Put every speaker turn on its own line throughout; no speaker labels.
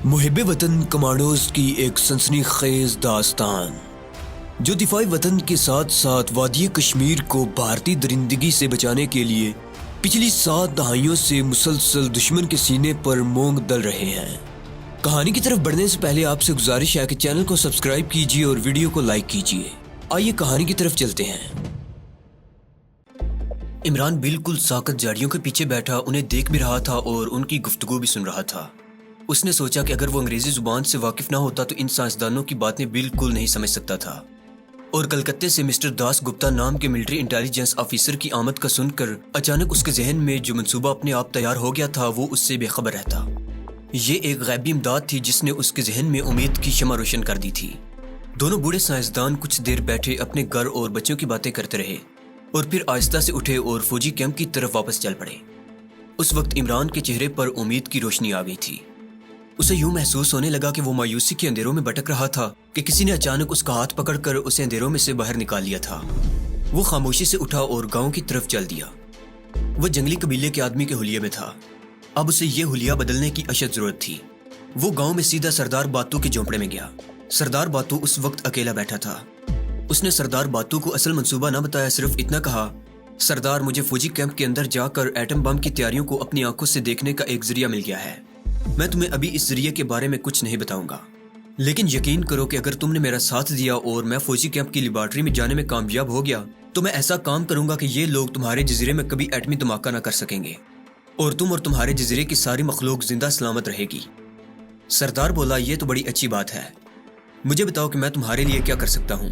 محب وطن کمانڈوز کی ایک سنسنی خیز داستان جو دفاعی وطن کے ساتھ ساتھ وادی کشمیر کو بھارتی درندگی سے بچانے کے لیے پچھلی 7 دہائیوں سے مسلسل دشمن کے سینے پر مونگ دل رہے ہیں۔ کہانی کی طرف بڑھنے سے پہلے آپ سے گزارش ہے کہ چینل کو سبسکرائب کیجیے اور ویڈیو کو لائک کیجیے۔ آئیے کہانی کی طرف چلتے ہیں۔ عمران بالکل ساکت جھاڑیوں کے پیچھے بیٹھا انہیں دیکھ بھی رہا تھا اور ان کی گفتگو بھی سن رہا تھا۔ اس نے سوچا کہ اگر وہ انگریزی زبان سے واقف نہ ہوتا تو ان سائنسدانوں کی باتیں بالکل نہیں سمجھ سکتا تھا، اور کلکتے سے مسٹر داس گپتا نام کے ملٹری انٹیلیجنس آفیسر کی آمد کا سن کر اچانک اس کے ذہن میں جو منصوبہ اپنے آپ تیار ہو گیا تھا وہ اس سے بے خبر رہتا۔ یہ ایک غیبی امداد تھی جس نے اس کے ذہن میں امید کی شمع روشن کر دی تھی۔ دونوں بوڑھے سائنسدان کچھ دیر بیٹھے اپنے گھر اور بچوں کی باتیں کرتے رہے اور پھر آہستہ سے اٹھے اور فوجی کیمپ کی طرف واپس چل پڑے۔ اس وقت عمران کے چہرے پر امید کی روشنی آ گئی تھی۔ اسے یوں محسوس ہونے لگا کہ وہ مایوسی کے اندھیروں میں بھٹک رہا تھا کہ کسی نے اچانک اس کا ہاتھ پکڑ کر اسے اندھیروں میں سے باہر نکال لیا تھا۔ وہ خاموشی سے اٹھا اور گاؤں کی طرف چل دیا۔ وہ جنگلی قبیلے کے آدمی کے حلیے میں تھا، اب اسے یہ حلیہ بدلنے کی اشد ضرورت تھی۔ وہ گاؤں میں سیدھا سردار باتو کے جھونپڑے میں گیا۔ سردار باتو اس وقت اکیلا بیٹھا تھا۔ اس نے سردار باتو کو اصل منصوبہ نہ بتایا، صرف اتنا کہا، سردار مجھے فوجی کیمپ کے اندر جا کر ایٹم بم کی تیاریوں کو اپنی آنکھوں سے دیکھنے کا ایک ذریعہ مل گیا ہے۔ میں تمہیں ابھی اس ذریعے کے بارے میں کچھ نہیں بتاؤں گا، لیکن یقین کرو کہ اگر تم نے میرا ساتھ دیا اور میں فوجی کیمپ کی لیبارٹری میں جانے میں کامیاب ہو گیا تو میں ایسا کام کروں گا کہ یہ لوگ تمہارے جزیرے میں کبھی ایٹمی دھماکہ نہ کر سکیں گے اور تم اور تمہارے جزیرے کی ساری مخلوق زندہ سلامت رہے گی۔ سردار بولا، یہ تو بڑی اچھی بات ہے، مجھے بتاؤ کہ میں تمہارے لیے کیا کر سکتا ہوں۔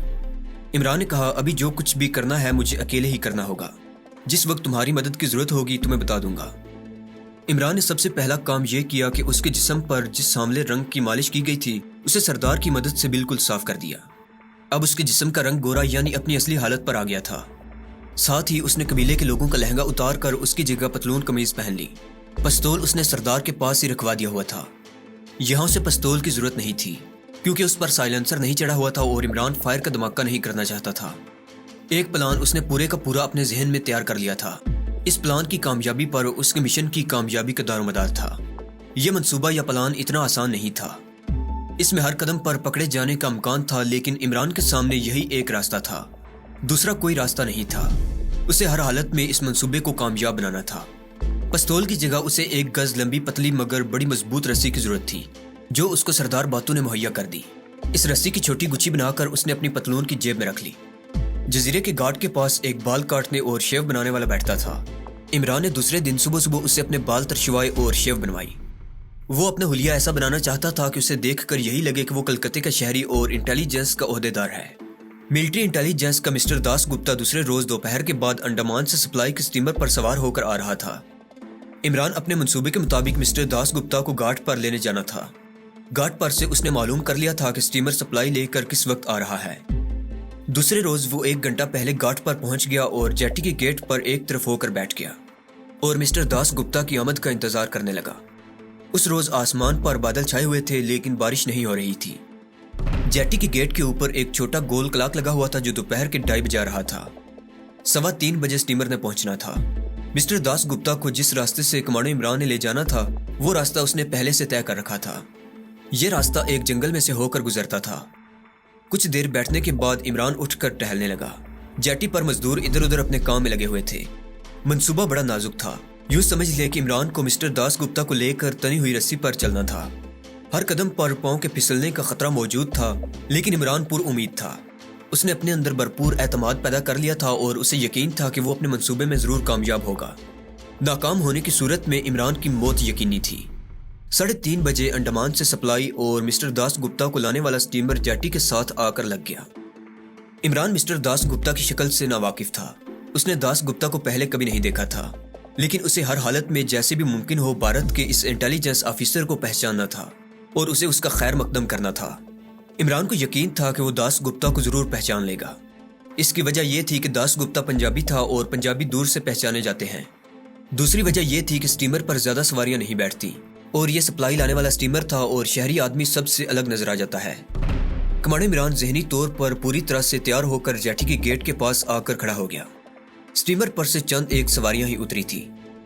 عمران نے کہا، ابھی جو کچھ بھی کرنا ہے مجھے اکیلے ہی کرنا ہوگا، جس وقت تمہاری مدد کی ضرورت ہوگی تمہیں بتا دوں گا۔ عمران نے سب سے پہلا کام یہ کیا کہ اس کے جسم پر جس سانولے رنگ کی مالش کی گئی تھی اسے سردار کی مدد سے بالکل صاف کر دیا۔ اب اس کے جسم کا رنگ گورا یعنی اپنی اصلی حالت پر آ گیا تھا۔ ساتھ ہی اس نے قبیلے کے لوگوں کا لہنگا اتار کر اس کی جگہ پتلون قمیض پہن لی۔ پستول اس نے سردار کے پاس ہی رکھوا دیا ہوا تھا۔ یہاں اسے پستول کی ضرورت نہیں تھی کیونکہ اس پر سائلنسر نہیں چڑھا ہوا تھا اور عمران فائر کا دھماکہ نہیں کرنا چاہتا تھا۔ ایک پلان اس نے پورے کا پورا اپنے ذہن میں تیار کر لیا تھا۔ اس پلان کی کامیابی پر اس کے مشن کی کامیابی کا دار و مدار تھا۔ یہ منصوبہ یا پلان اتنا آسان نہیں تھا، اس میں ہر قدم پر پکڑے جانے کا امکان تھا، لیکن عمران کے سامنے یہی ایک راستہ تھا، دوسرا کوئی راستہ نہیں تھا۔ اسے ہر حالت میں اس منصوبے کو کامیاب بنانا تھا۔ پستول کی جگہ اسے ایک گز لمبی پتلی مگر بڑی مضبوط رسی کی ضرورت تھی جو اس کو سردار باتو نے مہیا کر دی۔ اس رسی کی چھوٹی گچھی بنا کر اس نے اپنی پتلون کی جیب میں رکھ لی۔ جزیرے کے گارڈ کے پاس ایک بال کاٹنے اور شیو بنانے والا بیٹھتا تھا۔ عمران نے دوسرے دن صبح اسے اپنے بال ترشوائے اور شیو بنوائی۔ وہ اپنا حلیہ ایسا بنانا چاہتا تھا کہ اسے دیکھ کر یہی لگے کہ وہ کلکتے کا شہری اور انٹیلیجنس کا عہدیدار ہے۔ ملٹری انٹیلیجنس کا مسٹر داس گپتا دوسرے روز دوپہر کے بعد انڈمان سے سپلائی کے سٹیمر پر سوار ہو کر آ رہا تھا۔ عمران اپنے منصوبے کے مطابق مسٹر داس گپتا کو گھاٹ پر لینے جانا تھا۔ گھاٹ پر سے اس نے معلوم کر لیا تھا کہ سٹیمر سپلائی لے کر کس وقت آ رہا ہے۔ دوسرے روز وہ 1 گھنٹہ پہلے گھاٹ پر پہنچ گیا اور جیٹی کے گیٹ پر ایک طرف ہو کر بیٹھ گیا اور مسٹر داس گپتا کی آمد کا انتظار کرنے لگا۔ اس روز آسمان پر بادل چھائے ہوئے تھے لیکن بارش نہیں ہو رہی تھی۔ جیٹی کے گیٹ کے اوپر ایک چھوٹا گول کلاک لگا ہوا تھا جو دوپہر کے 2:30 بجا رہا تھا۔ 3:15 بجے سٹیمر نے پہنچنا تھا۔ مسٹر داس گپتا کو جس راستے سے کمانڈو عمران نے لے جانا تھا وہ راستہ اس نے پہلے سے طے کر رکھا تھا۔ یہ راستہ ایک جنگل میں سے ہو کر گزرتا تھا۔ کچھ دیر بیٹھنے کے بعد عمران اٹھ کر ٹہلنے لگا۔ جیٹی پر مزدور ادھر ادھر اپنے کام میں لگے ہوئے تھے۔ منصوبہ بڑا نازک تھا، یوں سمجھ لے کہ عمران کو مسٹر داس گپتا کو لے کر تنی ہوئی رسی پر چلنا تھا۔ ہر قدم پر پاؤں کے پھسلنے کا خطرہ موجود تھا، لیکن عمران پر امید تھا۔ اس نے اپنے اندر بھرپور اعتماد پیدا کر لیا تھا اور اسے یقین تھا کہ وہ اپنے منصوبے میں ضرور کامیاب ہوگا۔ ناکام ہونے کی صورت میں عمران کی موت یقینی تھی۔ 3:30 بجے انڈمان سے سپلائی اور مسٹر داس گپتا کو لانے والا سٹیمر جیٹی کے ساتھ آ کر لگ گیا۔ عمران مسٹر داس گپتا کی شکل سے ناواقف تھا۔ اس نے داس گپتا کو پہلے کبھی نہیں دیکھا تھا، لیکن اسے ہر حالت میں جیسے بھی ممکن ہو بھارت کے اس انٹیلیجنس آفیسر کو پہچاننا تھا اور اسے اس کا خیر مقدم کرنا تھا۔ عمران کو یقین تھا کہ وہ داس گپتا کو ضرور پہچان لے گا۔ اس کی وجہ یہ تھی کہ داس گپتا پنجابی تھا اور پنجابی دور سے پہچانے جاتے ہیں۔ دوسری وجہ یہ تھی کہ سٹیمر پر زیادہ سواریاں نہیں بیٹھتی اور یہ سپلائی لانے والا سٹیمر تھا اور شہری آدمی سب سے الگ نظر آ جاتا ہے۔ کمانڈو عمران ذہنی طور پر پوری طرح سے تیار ہو کر جیٹی کے گیٹ کے پاس آ کر کھڑا ہو گیا۔ سٹیمر پر سے چند ایک سواریاں ہی اتری تھی۔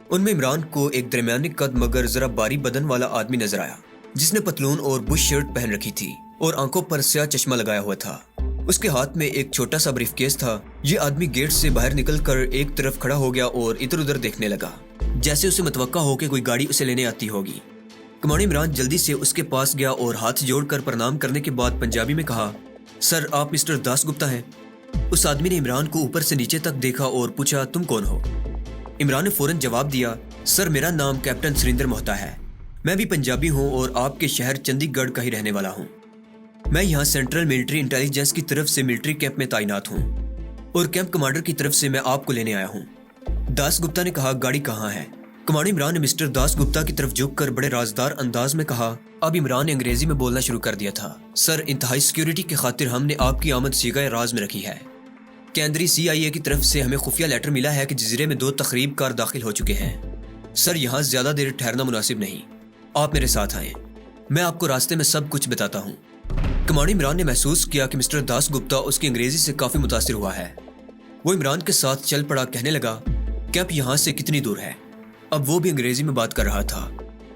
ان میں عمران کو ایک درمیانی قد مگر ذرا باری بدن والا آدمی نظر آیا جس نے پتلون اور بش شرٹ پہن رکھی تھی اور آنکھوں پر سیاہ چشمہ لگایا ہوا تھا۔ اس کے ہاتھ میں ایک چھوٹا سا بریف کیس تھا۔ یہ آدمی گیٹ سے باہر نکل کر ایک طرف کھڑا ہو گیا اور ادھر ادھر دیکھنے لگا، جیسے اسے متوقع ہو کہ کوئی گاڑی اسے لینے آتی ہوگی۔ کمانڈر عمران جلدی سے اس کے پاس گیا اور ہاتھ جوڑ کر پرنام کرنے کے بعد پنجابی میں کہا، سر آپ مسٹر داس گپتا ہیں؟ اس آدمی نے عمران کو اوپر سے نیچے تک دیکھا اور پوچھا، تم کون ہو؟ عمران نے فوراً جواب دیا، سر میرا نام کیپٹن سریندر موہتا ہے، میں بھی پنجابی ہوں اور آپ کے شہر چندی گڑھ کا ہی رہنے والا ہوں۔ میں یہاں سینٹرل ملٹری انٹیلیجنس کی طرف سے ملٹری کیمپ میں تعینات ہوں اور کیمپ کمانڈر کی طرف سے میں آپ کو لینے آیا ہوں۔ داس گپتا نے کہا، گاڑی کہاں ہے؟ کمانڈر عمران نے مسٹر داس گپتا کی طرف جھک کر بڑے رازدار انداز میں کہا۔ اب عمران نے انگریزی میں بولنا شروع کر دیا تھا، سر انتہائی سیکیورٹی کی خاطر ہم نے آپ کی آمد صیغہ راز میں رکھی ہے۔ کیندری CIA کی طرف سے ہمیں خفیہ لیٹر ملا ہے کہ جزیرے میں 2 تخریب کار داخل ہو چکے ہیں۔ سر یہاں زیادہ دیر ٹھہرنا مناسب نہیں، آپ میرے ساتھ آئیں، میں آپ کو راستے میں سب کچھ بتاتا ہوں۔ کمانڈر عمران نے محسوس کیا کہ مسٹر داس گپتا اس کی انگریزی سے کافی متاثر ہوا ہے۔ وہ عمران کے ساتھ چل پڑا، کہنے لگا، کیمپ یہاں سے کتنی دور ہے؟ اب وہ بھی انگریزی میں بات کر رہا تھا۔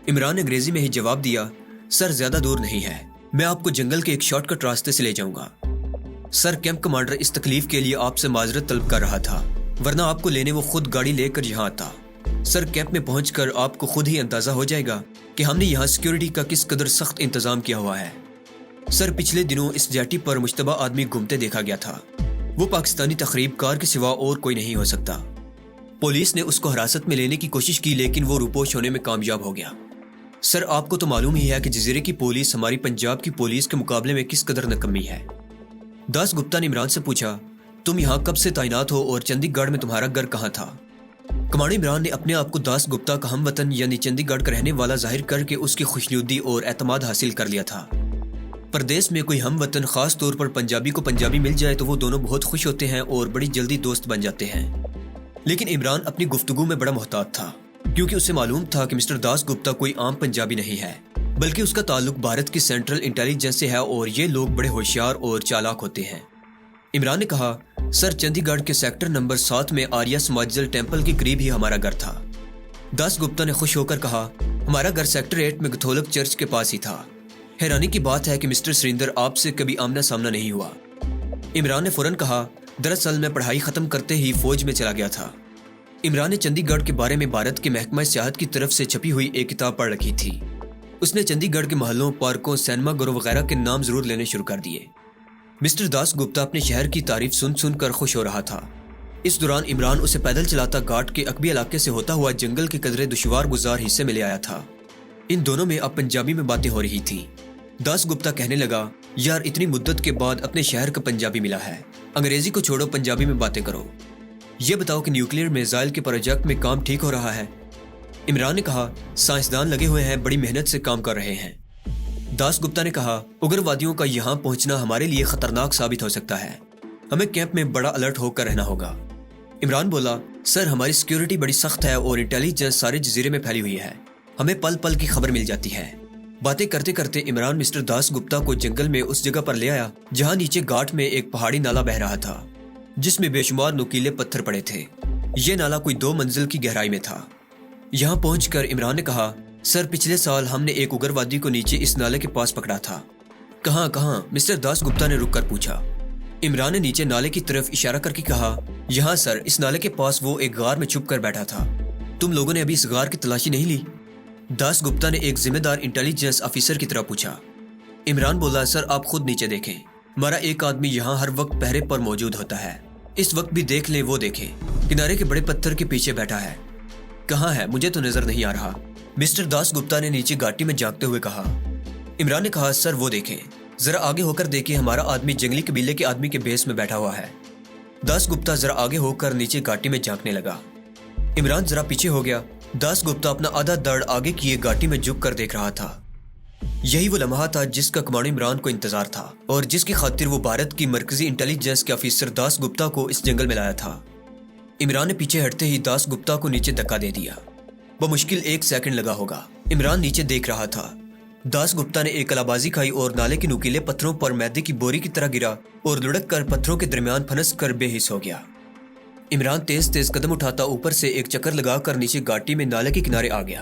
عمران نے انگریزی میں ہی جواب دیا، سر زیادہ دور نہیں ہے، میں آپ کو جنگل کے ایک شارٹ کٹ راستے سے لے جاؤں گا۔ سر کیمپ کمانڈر اس تکلیف کے لیے آپ سے معذرت طلب کر رہا تھا، ورنہ آپ کو لینے وہ خود گاڑی لے کر یہاں آتا۔ سر کیمپ میں پہنچ کر آپ کو خود ہی اندازہ ہو جائے گا کہ ہم نے یہاں سیکیورٹی کا کس قدر سخت انتظام کیا ہوا ہے۔ سر پچھلے دنوں اس جیٹی پر مشتبہ آدمی گھومتے دیکھا گیا تھا، وہ پاکستانی تخریب کار کے سوا اور کوئی نہیں ہو سکتا۔ پولیس نے اس کو حراست میں لینے کی کوشش کی لیکن وہ روپوش ہونے میں کامیاب ہو گیا۔ سر آپ کو تو معلوم ہی ہے کہ جزیرے کی پولیس ہماری پنجاب کی پولیس کے مقابلے میں کس قدر ناکامی ہے۔ داس گپتا نے عمران سے پوچھا، تم یہاں کب سے تعینات ہو اور چندی گڑھ میں تمہارا گھر کہاں تھا؟ کمانڈر عمران نے اپنے آپ کو داس گپتا کا ہم وطن یعنی چندی گڑھ کا رہنے والا ظاہر کر کے اس کی خوشنودی اور اعتماد حاصل کر لیا تھا۔ پردیس میں کوئی ہم وطن، خاص طور پر پنجابی کو پنجابی مل جائے تو وہ دونوں بہت خوش ہوتے ہیں اور بڑی جلدی دوست بن جاتے ہیں۔ لیکن عمران اپنی گفتگو میں بڑا محتاط تھا، کیونکہ اسے معلوم تھا کہ مسٹر داس گپتا کوئی عام پنجابی نہیں ہے، بلکہ اس کا تعلق بھارت کی سینٹرل انٹیلیجنس سے ہے اور یہ لوگ بڑے ہوشیار اور چالاک ہوتے ہیں۔ عمران نے کہا، سر چندی گڑھ کے سیکٹر نمبر 7 میں آریہ سماجل ٹیمپل کے قریب ہی ہمارا گھر تھا۔ داس گپتا نے خوش ہو کر کہا، ہمارا گھر سیکٹر 8 میں گتھولک چرچ کے پاس ہی تھا۔ حیرانی کی بات ہے کہ مسٹر سریندر آپ سے کبھی آمنا سامنا نہیں ہوا۔ عمران نے فوراً کہا، دراصل میں پڑھائی ختم کرتے ہی فوج میں چلا گیا تھا۔ عمران نے چندی گڑھ کے بارے میں بھارت کے محکمہ سیاحت کی طرف سے چھپی ہوئی ایک کتاب پڑھ رکھی تھی۔ اس نے چندی گڑھ کے محلوں، پارکوں، سینما گھروں وغیرہ کے نام ضرور لینے شروع کر دیے۔ مسٹر داس گپتا اپنے شہر کی تعریف سن سن کر خوش ہو رہا تھا۔ اس دوران عمران اسے پیدل چلاتا گھاٹ کے عقبی علاقے سے ہوتا ہوا جنگل کے قدرے دشوار گزار حصے میں لے آیا تھا۔ ان دونوں میں اب پنجابی میں باتیں ہو رہی تھیں۔ داس گپتا کہنے لگا، یار اتنی مدت کے بعد اپنے شہر کا پنجابی ملا ہے، انگریزی کو چھوڑو، پنجابی میں باتیں کرو۔ یہ بتاؤ کہ نیوکلیئر میزائل کے پروجیکٹ میں کام ٹھیک ہو رہا ہے؟ عمران نے کہا، سائنسدان لگے ہوئے ہیں، بڑی محنت سے کام کر رہے ہیں۔ داس گپتا نے کہا، اگروادیوں کا یہاں پہنچنا ہمارے لیے خطرناک ثابت ہو سکتا ہے، ہمیں کیمپ میں بڑا الرٹ ہو کر رہنا ہوگا۔ عمران بولا، سر ہماری سیکیورٹی بڑی سخت ہے اور انٹیلیجنس سارے جزیرے میں پھیلی ہوئی ہے، ہمیں پل پل کی خبر مل جاتی ہے۔ باتیں کرتے کرتے عمران مسٹر داس گپتا کو جنگل میں اس جگہ پر لے آیا جہاں نیچے گھاٹ میں ایک پہاڑی نالا بہ رہا تھا، جس میں بے شمار نوکیلے پتھر پڑے تھے۔ یہ نالا کوئی 2 منزل کی گہرائی میں تھا۔ یہاں پہنچ کر عمران نے کہا، سر پچھلے سال ہم نے ایک اگروادی کو نیچے اس نالے کے پاس پکڑا تھا۔ کہاں؟ مسٹر داس گپتا نے رک کر پوچھا۔ عمران نے نیچے نالے کی طرف اشارہ کر کے کہا، یہاں سر، اس نالے کے پاس وہ ایک غار میں چھپ کر بیٹھا تھا، تم لوگوں نے ابھی اس غار کی تلاشی نہیں لی؟ داس گپتا نے ایک ذمہ دار انٹیلیجنس آفیسر کی طرح پوچھا۔ عمران بولا، سر آپ خود نیچے دیکھیں، ہمارا ایک آدمی یہاں ہر وقت پہرے پر موجود ہوتا ہے، اس وقت بھی دیکھ لیں، وہ دیکھیں، کنارے کے بڑے پتھر کے پیچھے بیٹھا ہے۔ کہاں ہے؟ مجھے تو نظر نہیں آ رہا، مسٹر داس گپتا نے نیچے گھاٹی میں جھانکتے ہوئے کہا۔ عمران نے کہا، سر وہ دیکھیں، ذرا آگے ہو کر دیکھیں، ہمارا آدمی جنگلی قبیلے کے آدمی کے بیس میں بیٹھا ہوا ہے۔ داس گپتا ذرا آگے ہو کر نیچے گھاٹی میں جھانکنے لگا۔ عمران ذرا پیچھے ہو گیا۔ داس گپتا اپنا آدھا دڑ آگے کیے گھاٹی میں جھک کر دیکھ رہا تھا۔ یہی وہ لمحہ تھا جس کا کمانڈر عمران کو انتظار تھا اور جس کی خاطر وہ بھارت کی مرکزی انٹیلیجنس کے آفیسر داس گپتا کو اس جنگل میں لایا تھا۔ عمران نے پیچھے ہٹتے ہی داس گپتا کو نیچے دھکا دے دیا۔ بمشکل 1 سیکنڈ لگا ہوگا۔ عمران نیچے دیکھ رہا تھا۔ داس گپتا نے ایک کلابازی کھائی اور نالے کے نوکیلے پتھروں پر میدے کی بوری کی طرح گرا اور لڑک کر پتھروں کے درمیان پھنس کر بے حس ہو گیا۔ عمران تیز تیز قدم اٹھاتا اوپر سے ایک چکر لگا کر نیچے گھاٹی میں نالے کے کنارے آ گیا۔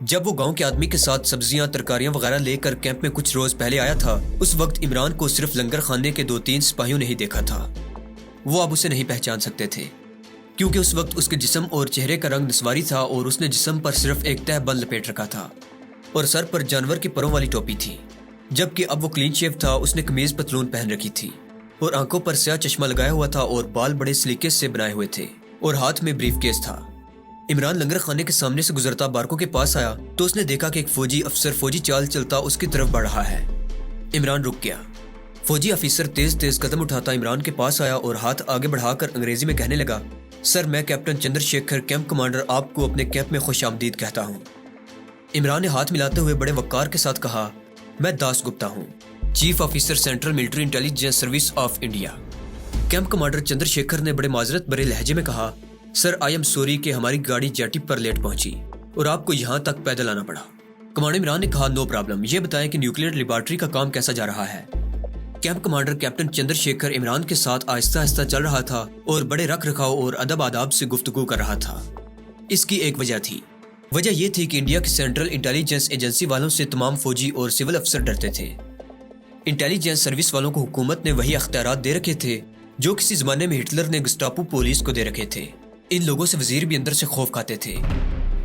جب وہ گاؤں کے آدمی کے ساتھ سبزیاں ترکاریاں وغیرہ لے کر کیمپ میں کچھ روز پہلے آیا تھا، اس وقت عمران کو صرف لنگر خانے کے 2-3 سپاہیوں نے ہی دیکھا تھا۔ وہ اب اسے نہیں پہچان سکتے تھے کیونکہ اس وقت اس کے جسم اور چہرے کا رنگ نسواری تھا اور اس نے جسم پر صرف ایک تہ بند لپیٹ رکھا تھا اور سر پر جانور کے پروں والی ٹوپی تھی، جبکہ اب وہ کلین شیو تھا۔ اس نے قمیض پتلون پہن رکھی تھی اور آنکھوں پر سیاہ چشمہ لگایا ہوا تھا اور بال بڑے سلیقے سے بنائے ہوئے تھے اور ہاتھ میں بریف کیس تھا۔ عمران لنگر خانے کے سامنے سے گزرتا بارکوں کے پاس آیا تو اس نے دیکھا کہ ایک فوجی افسر فوجی چال چلتا اس کی طرف بڑھ رہا ہے۔ عمران رک گیا۔ فوجی افسر تیز تیز قدم اٹھاتا عمران کے پاس آیا اور ہاتھ آگے بڑھا کر انگریزی میں کہنے لگا، سر میں captain Chandra Shekhar camp commander آپ کو اپنے کیمپ میں خوش آمدید کہتا ہوں۔ عمران نے ہاتھ ملاتے ہوئے بڑے وقار کے ساتھ کہا، میں داس گپتا ہوں، chief officer central military intelligence service of India. Camp commander Chandra Shekhar نے بڑے معذرت برے لہجے میں کہا، سر آئی ایم سوری کہ ہماری گاڑی جیٹی پر لیٹ پہنچی اور آپ کو یہاں تک پیدل آنا پڑا۔ کمانڈر عمران نے کہا، نو پرابلم، یہ بتائیں کہ نیوکلیئر لیبارٹری کا کام کیسا جا رہا ہے۔ Camp commander captain Chandra Shekhar Imran کے ساتھ آہستہ آہستہ چل رہا تھا اور بڑے رکھ رکھاؤ اور ادب آداب سے گفتگو کر رہا تھا۔ اس کی ایک وجہ تھی، وجہ یہ تھی کہ انڈیا کی سینٹرل انٹیلیجنس ایجنسی والوں سے تمام فوجی اور سول افسر ڈرتے تھے۔ انٹیلیجنس سروس والوں کو حکومت نے وہی اختیارات دے رکھے تھے جو کسی زمانے میں ہٹلر نے گسٹاپو پولیس کو دے رکھے تھے۔ ان لوگوں سے وزیر بھی اندر سے خوف کھاتے تھے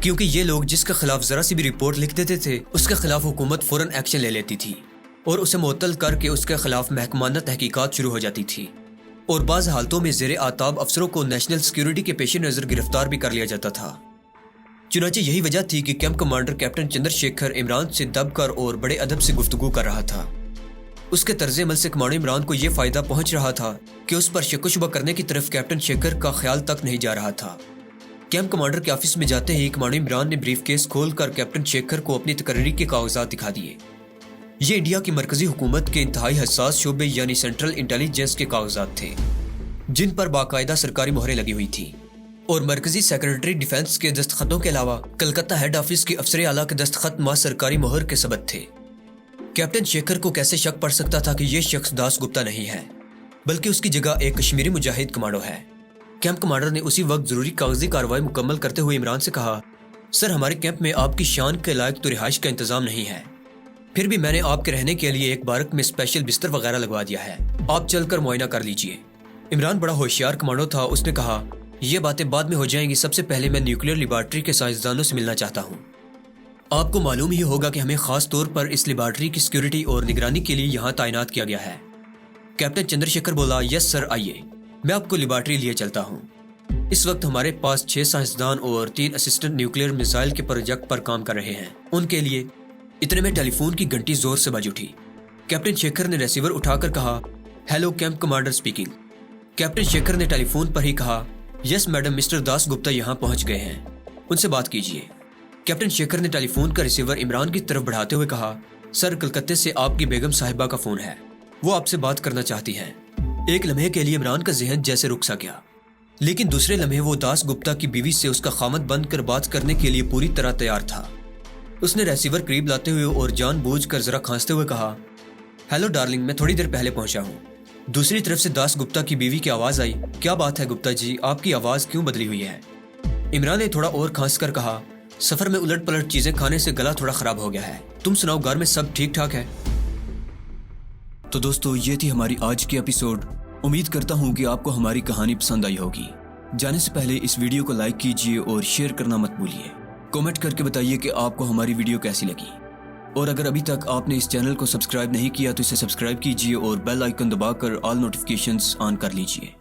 کیونکہ یہ لوگ جس کے خلاف ذرا سی بھی رپورٹ لکھ دیتے تھے اس کے خلاف حکومت فوراً ایکشن لے لیتی تھی اور اسے معطل کر کے اس کے خلاف محکمانہ تحقیقات شروع ہو جاتی تھی، اور بعض حالتوں میں زیر آتاب افسروں کو نیشنل سیکیورٹی کے پیش نظر گرفتار بھی کر لیا جاتا تھا۔ چنانچہ یہی وجہ تھی کہ camp commander captain Chandra Shekhar Imran سے دب کر اور بڑے ادب سے گفتگو کر رہا تھا۔ اس کے طرز عمل سے کمانڈر عمران کو یہ فائدہ پہنچ رہا تھا کہ اس پر شک و شبہ کرنے کی طرف کیپٹن شیکھر کا خیال تک نہیں جا رہا تھا۔ کیمپ کمانڈر کے آفس میں جاتے ہی کمانڈر عمران نے بریف کیس کھول کر کیپٹن شیکھر کو اپنی تقرری کے کاغذات دکھا دیے۔ یہ انڈیا کی مرکزی حکومت کے انتہائی حساس شعبے یعنی سینٹرل انٹیلیجنس کے کاغذات تھے جن پر باقاعدہ سرکاری مہریں لگی ہوئی تھی اور مرکزی سیکرٹری ڈیفنس کے دستخطوں کے علاوہ کلکتہ ہیڈ آفس کے افسر اعلیٰ کے دستخط ما سرکاری مہر کے ثبت تھے۔ کیپٹن شیکھر کو کیسے شک پڑ سکتا تھا کہ یہ شخص داس گپتا نہیں ہے بلکہ اس کی جگہ ایک کشمیری مجاہد کمانڈو ہے۔ کیمپ کمانڈر نے اسی وقت ضروری کاغذی کارروائی مکمل کرتے ہوئے عمران سے کہا، سر ہمارے کیمپ میں آپ کی شان کے لائق تو رہائش کا انتظام نہیں ہے، پھر بھی میں نے آپ کے رہنے کے لیے ایک بارک میں اسپیشل بستر وغیرہ لگوا دیا ہے، آپ چل کر معائنہ کر لیجئے۔ عمران بڑا ہوشیار کمانڈو تھا، اس نے کہا، یہ باتیں بعد میں ہو جائیں گی، سب سے پہلے میں نیوکلیئر لیبارٹری کے سائنسدانوں سے ملنا چاہتا ہوں۔ آپ کو معلوم ہی ہوگا کہ ہمیں خاص طور پر اس لیبارٹری کی سیکیورٹی اور نگرانی کے لیے یہاں تعینات کیا گیا ہے۔ کیپٹن چندر شیکھر بولا، یس سر، آئیے میں آپ کو لیبارٹری لیے چلتا ہوں۔ اس وقت ہمارے پاس 6 سائنسدان اور 3 اسسٹنٹ نیوکلیئر میزائل کے پروجیکٹ پر کام کر رہے ہیں، ان کے لیے اتنے میں ٹیلی فون کی گھنٹی زور سے بج اٹھی۔ کیپٹن شیکھر نے ریسیور اٹھا کر کہا، hello camp commander speaking. Captain Shekhar نے ٹیلی فون پر ہی کہا، yes madam, mister Das Gupta یہاں پہنچ گئے ہیں، ان سے بات کیجیے۔ کیپٹن شیکھر نے ٹیلی فون کا ریسیور عمران کی طرف بڑھاتے ہوئے کہا، سر کلکتے سے آپ کی بیگم صاحبہ کا فون ہے، وہ آپ سے بات کرنا چاہتی ہیں۔ ایک لمحے کے لیے عمران کا ذہن جیسے رک سا گیا، لیکن دوسرے لمحے وہ داس گپتا کی بیوی سے اس کا خامد بن کر بات کرنے کے لیے پوری طرح تیار تھا۔ اس نے ریسیور قریب لاتے ہوئے اور جان بوجھ کر ذرا کھانستے ہوئے کہا، ہیلو ڈارلنگ، میں تھوڑی دیر پہلے پہنچا ہوں۔ دوسری طرف سے داس گپتا کی بیوی کی آواز آئی، کیا بات ہے گپتا جی، آپ کی آواز کیوں بدلی ہوئی ہے؟ عمران نے تھوڑا اور کھانس کر کہا، سفر میں الٹ پلٹ چیزیں کھانے سے گلا تھوڑا خراب ہو گیا ہے، تم سناؤ گھر میں سب ٹھیک ٹھاک ہے؟ تو دوستو، یہ تھی ہماری آج کی ایپیسوڈ۔ امید کرتا ہوں کہ آپ کو ہماری کہانی پسند آئی ہوگی۔ جانے سے پہلے اس ویڈیو کو لائک کیجیے اور شیئر کرنا مت بھولیے۔ کمنٹ کر کے بتائیے کہ آپ کو ہماری ویڈیو کیسی لگی، اور اگر ابھی تک آپ نے اس چینل کو سبسکرائب نہیں کیا تو اسے سبسکرائب کیجیے اور بیل آئیکن دبا کر آل نوٹیفیکیشنز آن کر لیجیے۔